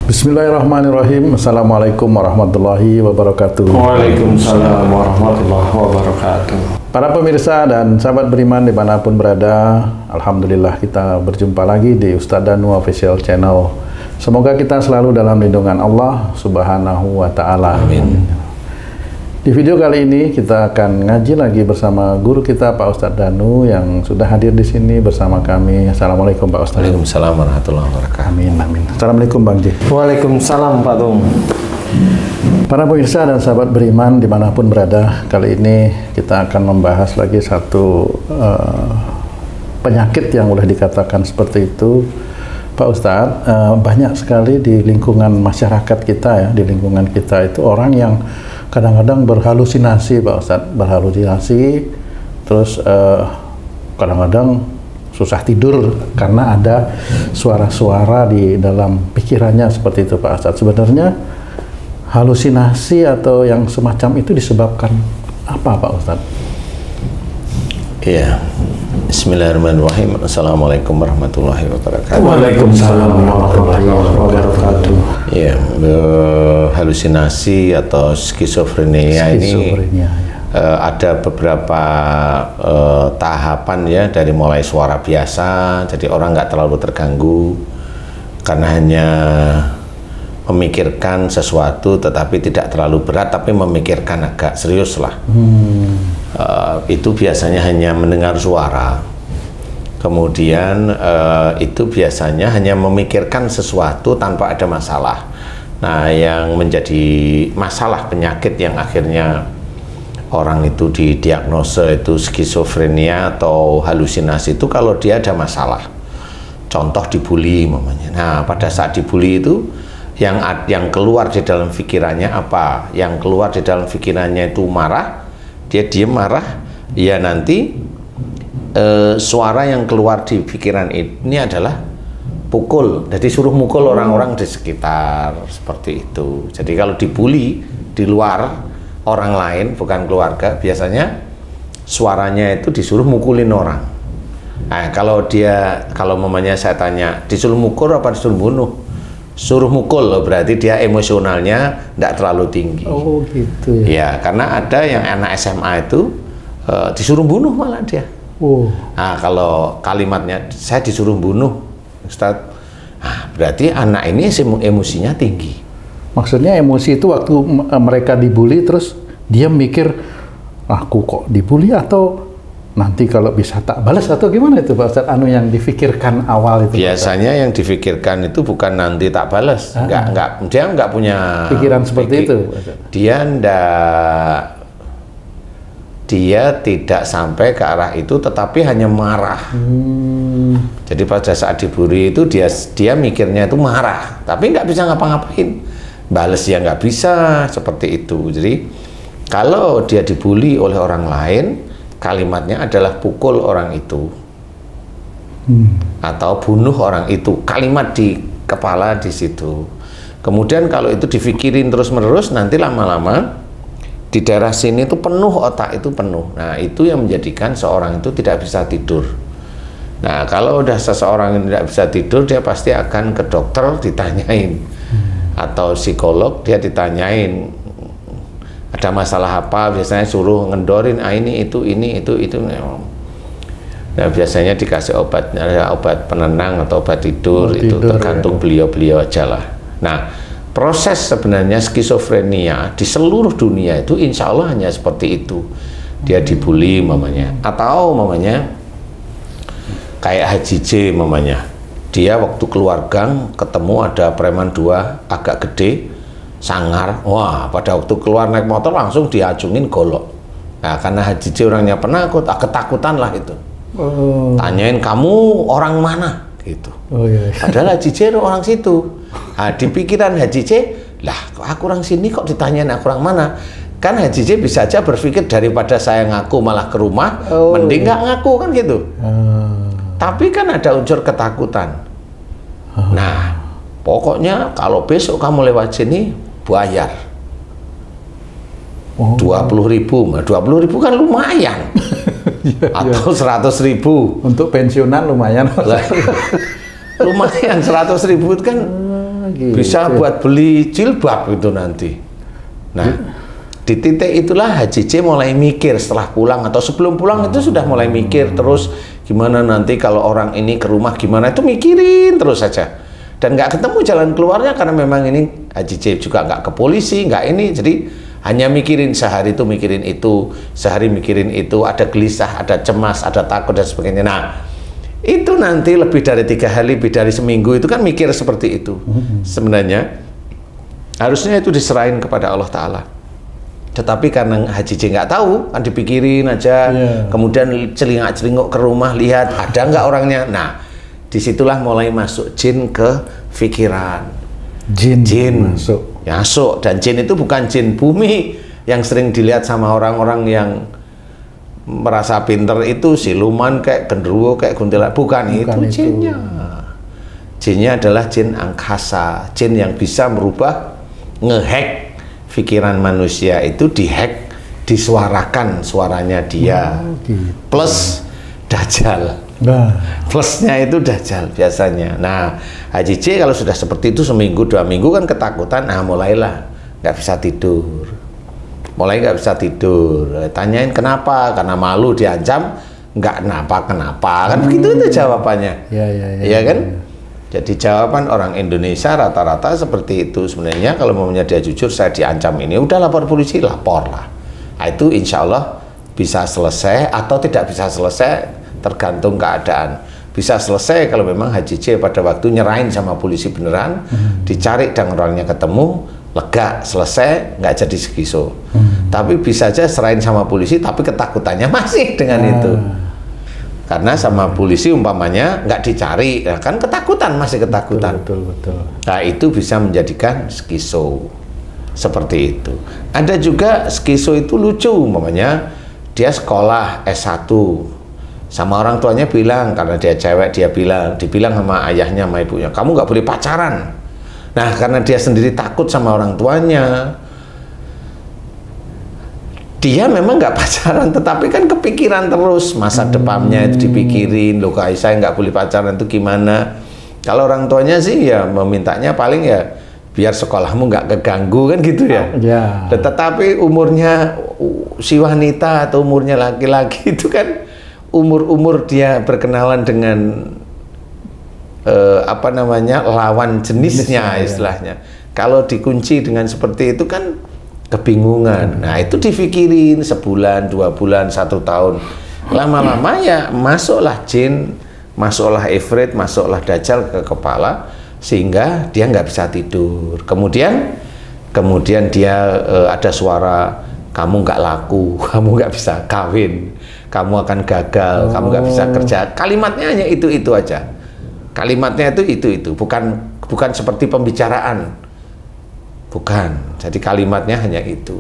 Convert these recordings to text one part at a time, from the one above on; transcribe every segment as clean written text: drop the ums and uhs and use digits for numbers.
Bismillahirrahmanirrahim. Assalamualaikum warahmatullahi wabarakatuh. Waalaikumsalam warahmatullahi wabarakatuh. Para pemirsa dan sahabat beriman dimanapun berada, Alhamdulillah kita berjumpa lagi di Ustadz Danu Official Channel. Semoga kita selalu dalam lindungan Allah Subhanahu wa Ta'ala. Amin. Di video kali ini kita akan ngaji lagi bersama guru kita Pak Ustadz Danu yang sudah hadir di sini bersama kami. Assalamualaikum Pak Ustadz. Waalaikumsalam warahmatullahi wabarakatuh. Amin, amin. Assalamualaikum Bang Ji. Waalaikumsalam Pak Tung. Para pemirsa dan sahabat beriman dimanapun berada, kali ini kita akan membahas lagi satu penyakit yang boleh dikatakan seperti itu. Pak Ustadz, banyak sekali di lingkungan masyarakat kita ya, di lingkungan kita itu orang yang kadang-kadang berhalusinasi Pak Ustadz, berhalusinasi, terus kadang-kadang susah tidur karena ada suara-suara di dalam pikirannya seperti itu Pak Ustadz. Sebenarnya halusinasi atau yang semacam itu disebabkan apa Pak Ustadz? Iya. Bismillahirrahmanirrahim. Assalamualaikum warahmatullahi wabarakatuh. Waalaikumsalam warahmatullahi wabarakatuh. Iya, halusinasi atau skizofrenia ini ya. Ada beberapa tahapan ya, dari mulai suara biasa, jadi orang nggak terlalu terganggu karena hanya memikirkan sesuatu tetapi tidak terlalu berat, tapi memikirkan agak serius lah. Itu biasanya hanya mendengar suara, kemudian itu biasanya hanya memikirkan sesuatu tanpa ada masalah. Nah, yang menjadi masalah penyakit yang akhirnya orang itu didiagnosa itu skizofrenia atau halusinasi itu kalau dia ada masalah. Contoh dibully umpamanya. Nah, pada saat dibully itu yang keluar di dalam pikirannya apa? Yang keluar di dalam pikirannya itu marah, dia diem marah, ya nanti suara yang keluar di pikiran ini adalah pukul. Jadi suruh mukul orang-orang di sekitar seperti itu. Jadi kalau dibully di luar orang lain bukan keluarga, biasanya suaranya itu disuruh mukulin orang. Nah, kalau mamanya saya tanya disuruh mukul apa disuruh bunuh? Suruh mukul, berarti dia emosionalnya tidak terlalu tinggi. Oh gitu ya. Ya, karena ada yang anak SMA itu disuruh bunuh malah dia. Nah, kalau kalimatnya saya disuruh bunuh, Ustadz, nah, berarti anak ini emosinya tinggi. Maksudnya emosi itu waktu mereka dibully terus dia mikir, aku kok dibully atau nanti kalau bisa tak balas atau gimana itu Pak Ustadz, yang difikirkan awal itu? Biasanya yang difikirkan itu bukan nanti tak balas, dia nggak punya pikiran seperti itu. Dia tidak sampai ke arah itu, tetapi hanya marah. Jadi pada saat dibully itu dia mikirnya itu marah, tapi nggak bisa ngapa-ngapain, balas ya nggak bisa seperti itu. Jadi kalau dia dibully oleh orang lain, kalimatnya adalah pukul orang itu atau bunuh orang itu, kalimat di kepala di situ. Kemudian kalau itu dipikirin terus-menerus, nanti lama-lama di daerah sini itu penuh, otak itu penuh. Nah, itu yang menjadikan seorang itu tidak bisa tidur. Nah, kalau udah seseorang yang tidak bisa tidur, dia pasti akan ke dokter ditanyain, atau psikolog dia ditanyain ada masalah apa, biasanya suruh ngendorin ini itu. Nah, biasanya dikasih obat penenang atau obat tidur, itu tergantung beliau-beliau aja lah. Nah, proses sebenarnya skizofrenia di seluruh dunia itu insya Allah hanya seperti itu. Dia dibully mamanya, atau mamanya kayak Haji J mamanya, dia waktu keluar gang ketemu ada preman dua agak gede, sangar, wah pada waktu keluar naik motor langsung diacungin golok. Nah, karena Haji J orangnya penakut, ketakutan lah itu. Tanyain kamu orang mana gitu. Padahal Haji J orang situ. Nah, di pikiran Haji J, lah aku orang sini kok ditanyain aku orang mana? Kan Haji J bisa aja berpikir daripada saya ngaku malah ke rumah, mending nggak ngaku kan gitu. Tapi kan ada unsur ketakutan. Nah, pokoknya kalau besok kamu lewat sini bayar 20.000, 20.000 kan lumayan. Atau 100.000 untuk pensiunan lumayan. Lumayan 100.000 itu kan gitu. Bisa buat beli jilbab itu nanti. Nah, di titik itulah Haji J mulai mikir setelah pulang atau sebelum pulang itu sudah mulai mikir terus gimana nanti kalau orang ini ke rumah gimana, itu mikirin terus saja. Dan nggak ketemu jalan keluarnya karena memang ini Haji J juga nggak ke polisi, nggak ini, jadi hanya mikirin sehari itu mikirin itu, sehari mikirin itu, ada gelisah, ada cemas, ada takut dan sebagainya. Nah, itu nanti lebih dari 3 hari, lebih dari seminggu itu kan mikir seperti itu. Sebenarnya harusnya itu diserahin kepada Allah Ta'ala. Tetapi karena Haji J nggak tahu, kan dipikirin aja, kemudian celingak-celinguk ke rumah, lihat ada nggak orangnya. Nah, disitulah mulai masuk jin ke pikiran. Jin masuk. Dan jin itu bukan jin bumi yang sering dilihat sama orang-orang yang merasa pinter itu, siluman kayak genderuwo kayak kuntilanak, bukan itu jinnya. Jinnya adalah jin angkasa, jin yang bisa merubah, ngehack pikiran manusia itu, dihack, disuarakan suaranya dia. Plus dajjal. Plusnya itu dajjal biasanya. Nah, Haji J kalau sudah seperti itu seminggu 2 minggu kan ketakutan, nah mulailah nggak bisa tidur. Mulai nggak bisa tidur, tanyain kenapa, karena malu diancam, nggak kenapa kan begitu itu jawabannya. Iya kan? Jadi jawaban orang Indonesia rata-rata seperti itu. Sebenarnya kalau maunya dia jujur, saya diancam ini, udah lapor polisi, lapor lah. Nah, itu insya Allah bisa selesai atau tidak bisa selesai tergantung keadaan. Bisa selesai kalau memang Haji J pada waktu nyerahin sama polisi beneran, dicari dan orangnya ketemu, lega, selesai, nggak jadi skizo. Tapi bisa aja serahin sama polisi tapi ketakutannya masih dengan itu, karena sama polisi umpamanya nggak dicari, nah kan ketakutan, masih ketakutan. Betul. Nah, itu bisa menjadikan skizo seperti itu. Ada juga skizo itu lucu, umpamanya dia sekolah S1 sama orang tuanya bilang, karena dia cewek, dibilang sama ayahnya sama ibunya, kamu nggak boleh pacaran. Nah, karena dia sendiri takut sama orang tuanya, dia memang nggak pacaran, tetapi kan kepikiran terus masa depannya itu dipikirin, loh kak saya nggak boleh pacaran itu gimana. Kalau orang tuanya sih ya memintanya paling ya biar sekolahmu nggak keganggu kan gitu ya. Tetapi umurnya si wanita atau umurnya laki-laki itu kan umur dia berkenalan dengan lawan jenisnya istilahnya. Kalau dikunci dengan seperti itu kan kebingungan. Nah, itu dipikirin sebulan, 2 bulan, 1 tahun. Lama-lama ya masuklah jin, masuklah ifrit, masuklah dajjal ke kepala sehingga dia nggak bisa tidur. Kemudian dia ada suara, kamu nggak laku, kamu nggak bisa kawin, kamu akan gagal, kamu nggak bisa kerja. Kalimatnya hanya itu aja. Kalimatnya itu, bukan seperti pembicaraan, bukan. Jadi kalimatnya hanya itu.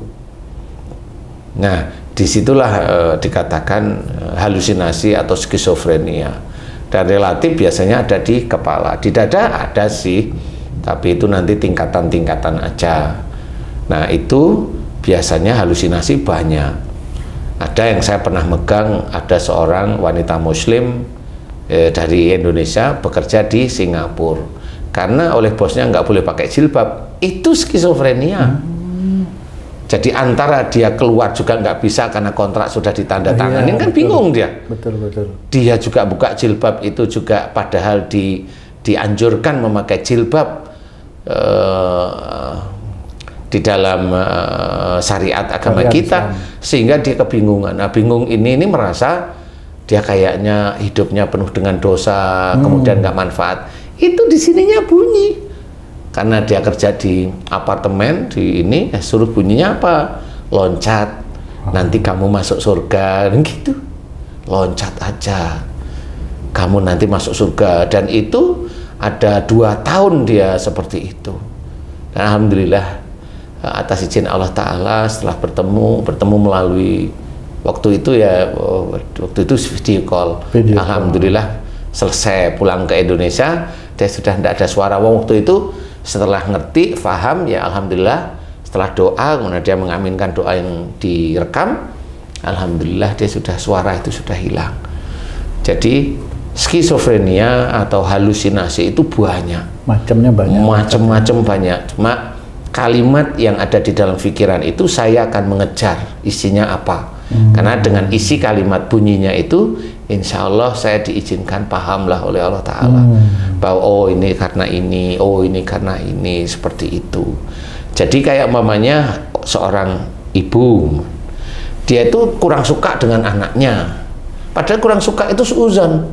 Nah, disitulah dikatakan halusinasi atau skizofrenia. Dan relatif biasanya ada di kepala, di dada ada sih, tapi itu nanti tingkatan-tingkatan aja. Nah, itu biasanya halusinasi banyak. Ada yang saya pernah megang, ada seorang wanita Muslim dari Indonesia bekerja di Singapura, karena oleh bosnya nggak boleh pakai jilbab, itu skizofrenia. Jadi antara dia keluar juga nggak bisa karena kontrak sudah ditandatanganin, kan bingung dia. Betul. Dia juga buka jilbab itu juga padahal dianjurkan memakai jilbab di dalam syariat agama kita, sehingga dia kebingungan. Nah, bingung ini merasa dia kayaknya hidupnya penuh dengan dosa, kemudian nggak manfaat. Itu di sininya bunyi, karena dia kerja di apartemen di ini, suruh bunyinya apa? Loncat, nanti kamu masuk surga, dan gitu. Loncat aja, kamu nanti masuk surga. Dan itu ada 2 tahun dia seperti itu. Dan alhamdulillah atas izin Allah Ta'ala setelah bertemu melalui waktu itu video call. Alhamdulillah selesai pulang ke Indonesia, dia sudah tidak ada suara. Waktu itu setelah ngerti, paham, ya alhamdulillah setelah doa, kemudian dia mengaminkan doa yang direkam, alhamdulillah dia sudah, suara itu sudah hilang. Jadi skizofrenia atau halusinasi itu banyak. Macamnya banyak. Macam-macam banyak. Cuma kalimat yang ada di dalam pikiran itu saya akan mengejar isinya apa. Karena dengan isi kalimat bunyinya itu, insya Allah saya diizinkan pahamlah oleh Allah Ta'ala. Bahwa oh ini karena ini, oh ini karena ini, seperti itu. Jadi kayak mamanya seorang ibu, dia itu kurang suka dengan anaknya. Padahal kurang suka itu suuzon.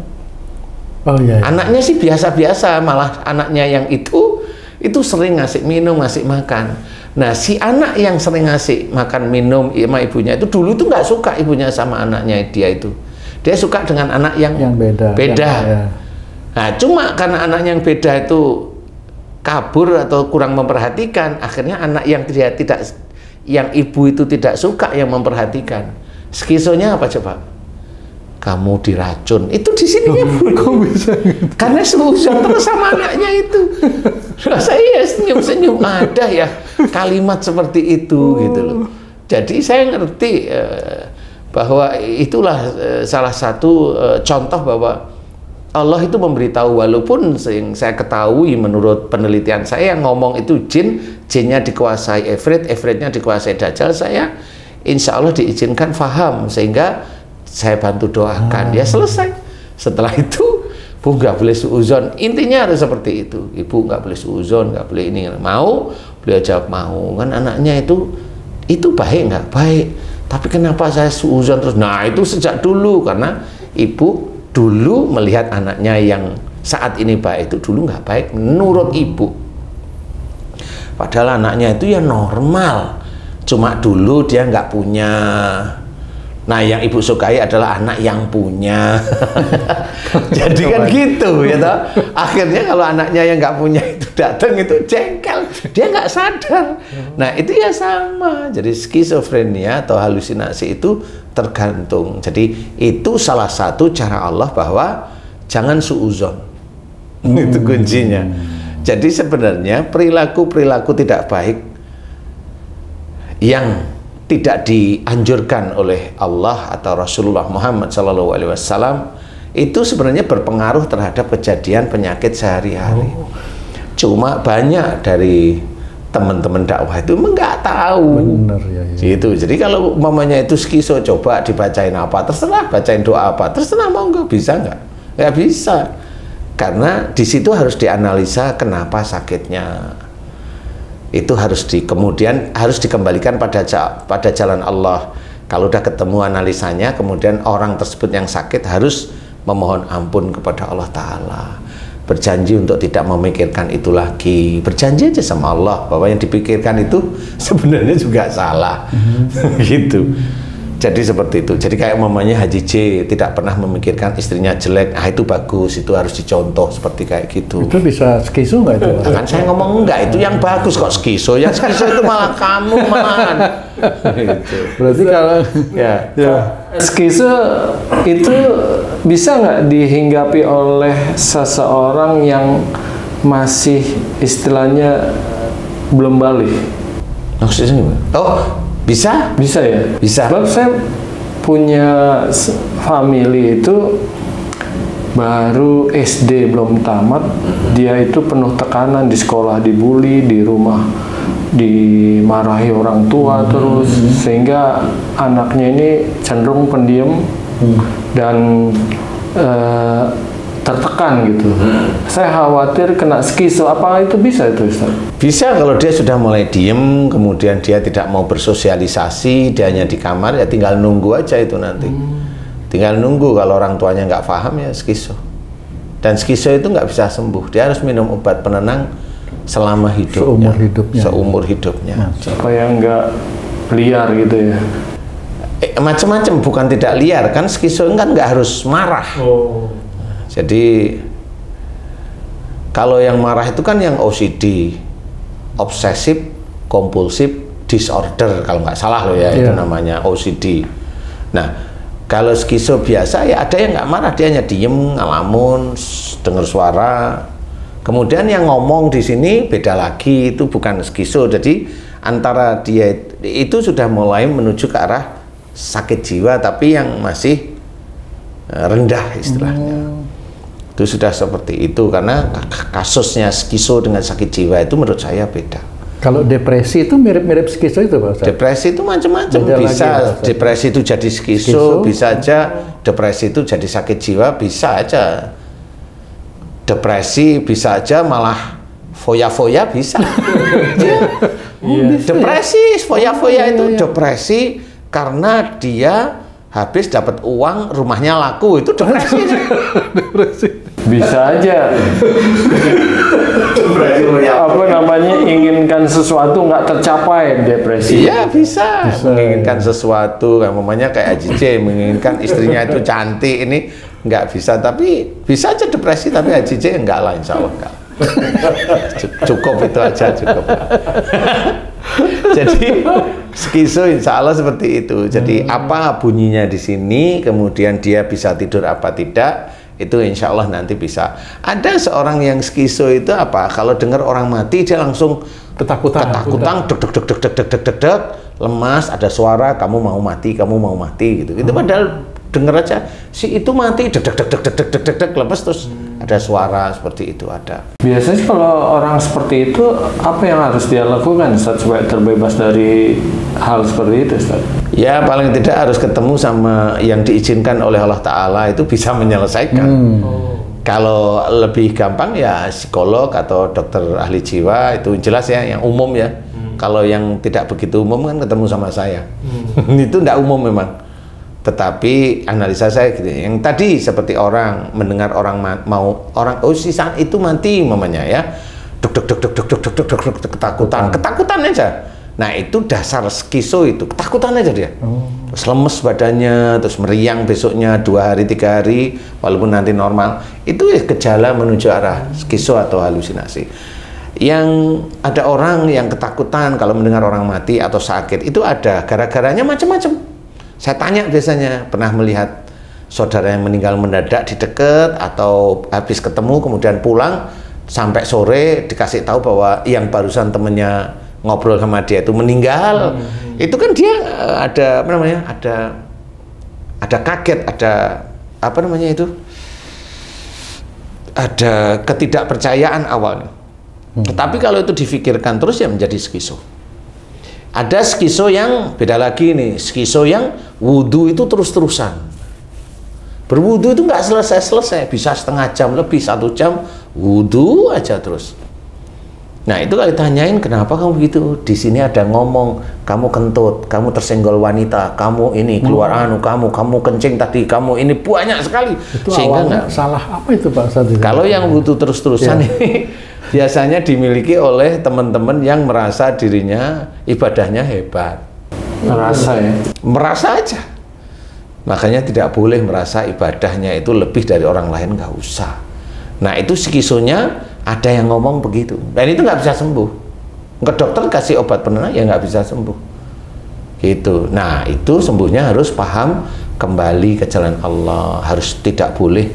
Oh, iya, iya. Anaknya sih biasa-biasa, malah anaknya yang itu sering ngasih minum, ngasih makan. Nah, si anak yang sering ngasih makan minum sama ibunya itu dulu tuh nggak suka ibunya sama anaknya dia itu. Dia suka dengan anak yang beda. Ya. Nah, cuma karena anak yang beda itu kabur atau kurang memperhatikan, akhirnya anak yang yang ibu itu tidak suka yang memperhatikan. Skizonya apa coba? Kamu diracun, itu di sininya bunyi. Karena suuzon terus sama anaknya itu. Saya senyum-senyum, ada ya kalimat seperti itu gitu loh. Jadi saya ngerti bahwa itulah salah satu contoh bahwa Allah itu memberitahu, walaupun yang saya ketahui menurut penelitian saya yang ngomong itu jinnya dikuasai efritnya dikuasai dajjal, saya insya Allah diizinkan faham sehingga saya bantu doakan, ya selesai. Setelah itu, Bu nggak boleh suuzon. Intinya harus seperti itu. Ibu nggak boleh suuzon, nggak boleh ini. Mau, beliau jawab mau. Kan anaknya itu baik nggak? Baik. Tapi kenapa saya suuzon terus? Nah itu sejak dulu, karena ibu dulu melihat anaknya yang saat ini baik itu dulu nggak baik menurut ibu. Padahal anaknya itu ya normal. Cuma dulu dia nggak punya. Nah, yang ibu sukai adalah anak yang punya. Jadi kan gitu, ya toh. Akhirnya kalau anaknya yang nggak punya itu datang itu jengkel, dia nggak sadar. Nah, itu ya sama. Jadi skizofrenia atau halusinasi itu tergantung. Jadi itu salah satu cara Allah bahwa jangan suuzon. Itu kuncinya. Jadi sebenarnya perilaku-perilaku tidak baik yang tidak dianjurkan oleh Allah atau Rasulullah Muhammad SAW itu sebenarnya berpengaruh terhadap kejadian penyakit sehari-hari. Cuma banyak dari teman-teman dakwah itu nggak tahu. Bener, ya, ya. Gitu. Jadi kalau mamanya itu skizo, coba dibacain apa, terserah, bacain doa apa, terserah, mau nggak, bisa nggak? Nggak bisa. Karena di situ harus dianalisa kenapa sakitnya. Itu harus kemudian harus dikembalikan pada jalan Allah. Kalau udah ketemu analisanya, kemudian orang tersebut yang sakit harus memohon ampun kepada Allah Ta'ala, berjanji untuk tidak memikirkan itu lagi, berjanji aja sama Allah bahwa yang dipikirkan itu sebenarnya juga salah. Gitu. Jadi seperti itu. Jadi kayak mamanya Haji J tidak pernah memikirkan istrinya jelek. Ah itu bagus, itu harus dicontoh seperti kayak gitu. Itu bisa skizo nggak itu? Nah, kan saya ngomong enggak, itu yang bagus kok skizo. Yang skizo itu malah kamu malahan. Gitu. Berarti kalau ya. Skizo itu bisa nggak dihinggapi oleh seseorang yang masih istilahnya belum balik? Maksudnya gimana? Oh, bisa? Bisa ya? Bisa. Sebab saya punya family itu baru SD belum tamat, dia itu penuh tekanan di sekolah, dibully, di rumah dimarahi orang tua terus, sehingga anaknya ini cenderung pendiam dan tertekan gitu. Saya khawatir kena skizo. Apa itu bisa itu, Ustaz? Bisa kalau dia sudah mulai diem, kemudian dia tidak mau bersosialisasi, dia hanya di kamar, ya tinggal nunggu aja itu nanti. Tinggal nunggu, kalau orang tuanya nggak paham ya skizo. Dan skizo itu nggak bisa sembuh, dia harus minum obat penenang selama hidupnya. Seumur hidupnya. Supaya nggak liar gitu ya. Macam-macam, bukan tidak liar, kan skizo kan nggak harus marah. Jadi kalau yang marah itu kan yang OCD, obsesif kompulsif disorder, kalau nggak salah loh ya, itu namanya OCD. Nah, kalau skizo biasa ya ada yang nggak marah, dia hanya diem, ngalamun, dengar suara. Kemudian yang ngomong di sini beda lagi, itu bukan skizo. Jadi antara dia itu sudah mulai menuju ke arah sakit jiwa, tapi yang masih rendah istilahnya. Itu sudah seperti itu, karena kasusnya skizo dengan sakit jiwa itu menurut saya beda. Kalau depresi itu mirip-mirip skizo itu Pak Ustaz? Depresi itu macam-macam, bisa lagi, depresi itu jadi skizo, bisa aja depresi itu jadi sakit jiwa, bisa aja depresi, bisa aja malah foya-foya, bisa. Depresi, foya-foya itu depresi karena dia habis dapat uang, rumahnya laku, itu depresi. Depresi. Bisa aja. Apa namanya, inginkan sesuatu nggak tercapai, depresi. Iya, bisa. Menginginkan sesuatu, namanya kayak AJJ menginginkan istrinya itu cantik, ini nggak bisa, tapi bisa aja depresi, tapi AJJ enggak lah, insya Allah enggak. Cukup itu aja, cukup. Jadi skizo insya Allah seperti itu. Jadi apa bunyinya di sini, kemudian dia bisa tidur apa tidak, itu insya Allah nanti bisa. Ada seorang yang skizo itu apa? Kalau dengar orang mati dia langsung ketakutan, deg, lemas, ada suara kamu mau mati gitu. Itu padahal dengar aja si itu mati, deg, lepas terus ada suara seperti itu ada. Biasanya kalau orang seperti itu apa yang harus dia lakukan, Ustaz, supaya terbebas dari hal seperti itu, Ustaz? Ya paling tidak harus ketemu sama yang diizinkan oleh Allah Ta'ala, itu bisa menyelesaikan. Kalau lebih gampang ya psikolog atau dokter ahli jiwa, itu jelas ya, yang umum ya. Kalau yang tidak begitu umum kan ketemu sama saya. Itu tidak umum memang. Tetapi analisa saya gitu, yang tadi seperti orang mendengar orang si saat itu mati mamanya ya, ketakutan aja. Nah itu dasar skizo itu, ketakutan aja dia. Terus lemes badannya, terus meriang besoknya 2 hari 3 hari, walaupun nanti normal. Itu gejala menuju arah skizo atau halusinasi. Yang ada orang yang ketakutan kalau mendengar orang mati atau sakit, itu ada gara-garanya macam-macam. Saya tanya biasanya, pernah melihat saudara yang meninggal mendadak di dekat, atau habis ketemu kemudian pulang sampai sore dikasih tahu bahwa yang barusan temennya ngobrol sama dia itu meninggal. Itu kan dia ada apa namanya, ada kaget, ada apa namanya itu, ada ketidakpercayaan awalnya. Tetapi kalau itu difikirkan terus ya menjadi skizo. Ada skizo yang beda lagi nih, skizo yang wudhu itu terus-terusan. Berwudhu itu nggak selesai-selesai, bisa setengah jam lebih, 1 jam wudhu aja terus. Nah itu kalau ditanyain kenapa kamu begitu, di sini ada ngomong kamu kentut, kamu tersenggol wanita, kamu ini keluar kamu kencing tadi, kamu ini banyak sekali. Itu sehingga awalnya salah apa itu Pak Ustaz? Kalau yang wudhu terus-terusan ini biasanya dimiliki oleh teman-teman yang merasa dirinya ibadahnya hebat. Merasa ya? Merasa aja. Makanya tidak boleh merasa ibadahnya itu lebih dari orang lain, nggak usah. Nah itu skizonya ada yang ngomong begitu. Dan itu nggak bisa sembuh. Ke dokter kasih obat penenang ya nggak bisa sembuh. Gitu. Nah itu sembuhnya harus paham kembali ke jalan Allah. Harus tidak boleh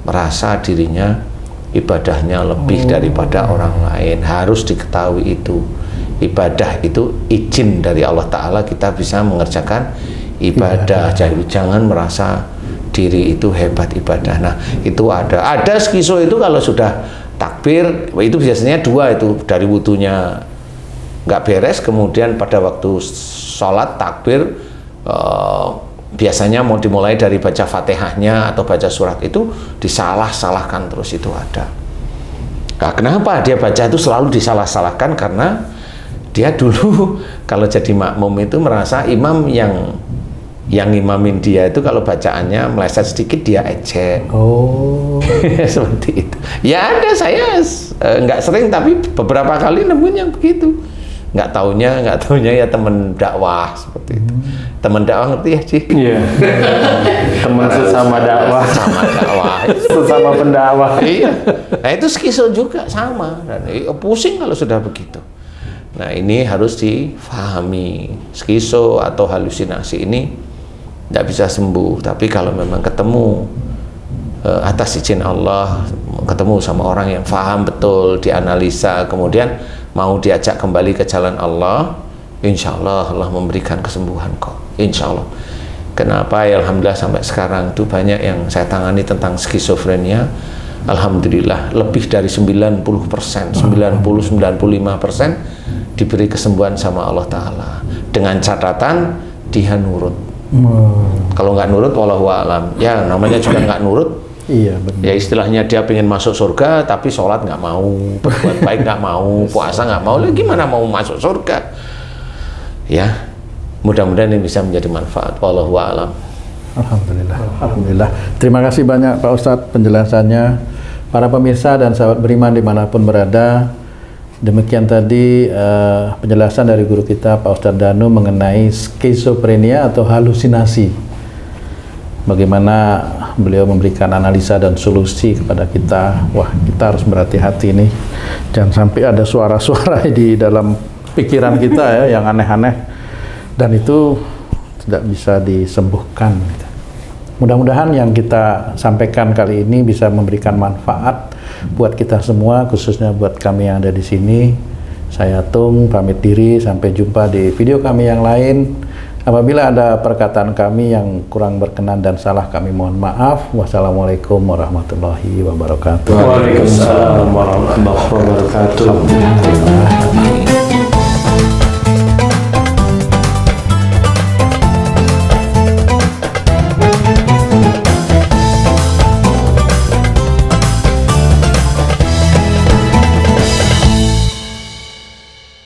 merasa dirinya ibadahnya lebih daripada orang lain. Harus diketahui itu. Ibadah itu izin dari Allah Ta'ala, kita bisa mengerjakan ibadah. Jangan merasa diri itu hebat ibadah. Nah itu ada skizo itu kalau sudah takbir, itu biasanya 2 itu, dari wudunya nggak beres, kemudian pada waktu sholat takbir biasanya mau dimulai dari baca fatihahnya atau baca surat itu disalah-salahkan terus, itu ada. Nah, kenapa dia baca itu selalu disalah-salahkan? Karena dia dulu kalau jadi makmum itu merasa imam yang imamin dia itu kalau bacaannya meleset sedikit dia ejek. Seperti itu. Ya ada, saya nggak sering tapi beberapa kali nemuin yang begitu. Nggak taunya ya teman dakwah seperti itu. Teman dakwah ngerti ya Ci? Iya. Teman sesama dakwah. Sama dakwah. Sesama pendakwah. Iya. Nah itu skizo juga sama. Dan pusing kalau sudah begitu. Nah ini harus difahami. Skizo atau halusinasi ini tidak bisa sembuh. Tapi kalau memang ketemu atas izin Allah, ketemu sama orang yang paham betul, dianalisa, kemudian mau diajak kembali ke jalan Allah, insya Allah Allah memberikan kesembuhan kok, insya Allah. Kenapa ya, alhamdulillah sampai sekarang itu banyak yang saya tangani tentang skizofrenia, Alhamdulillah lebih dari 90%, 90-95% diberi kesembuhan sama Allah Ta'ala. Dengan catatan dia nurut. Kalau nggak nurut, wallahu a'lam. Ya namanya juga nggak nurut. Iya benar. Ya istilahnya dia pengen masuk surga tapi sholat nggak mau, berbuat baik nggak mau, puasa nggak mau, lagi gimana mau masuk surga? Ya, mudah-mudahan ini bisa menjadi manfaat. Wallahu a'lam. Alhamdulillah. Alhamdulillah. Terima kasih banyak Pak Ustadz penjelasannya. Para pemirsa dan sahabat beriman dimanapun berada, demikian tadi penjelasan dari guru kita Pak Ustadz Danu mengenai skizofrenia atau halusinasi. Bagaimana beliau memberikan analisa dan solusi kepada kita. Wah, kita harus berhati-hati nih. Jangan sampai ada suara-suara di dalam pikiran kita ya yang aneh-aneh. Dan itu tidak bisa disembuhkan. Mudah-mudahan yang kita sampaikan kali ini bisa memberikan manfaat buat kita semua, khususnya buat kami yang ada di sini. Saya Tung pamit diri, sampai jumpa di video kami yang lain. Apabila ada perkataan kami yang kurang berkenan dan salah, kami mohon maaf. Wassalamualaikum warahmatullahi wabarakatuh. Waalaikumsalam warahmatullahi wabarakatuh.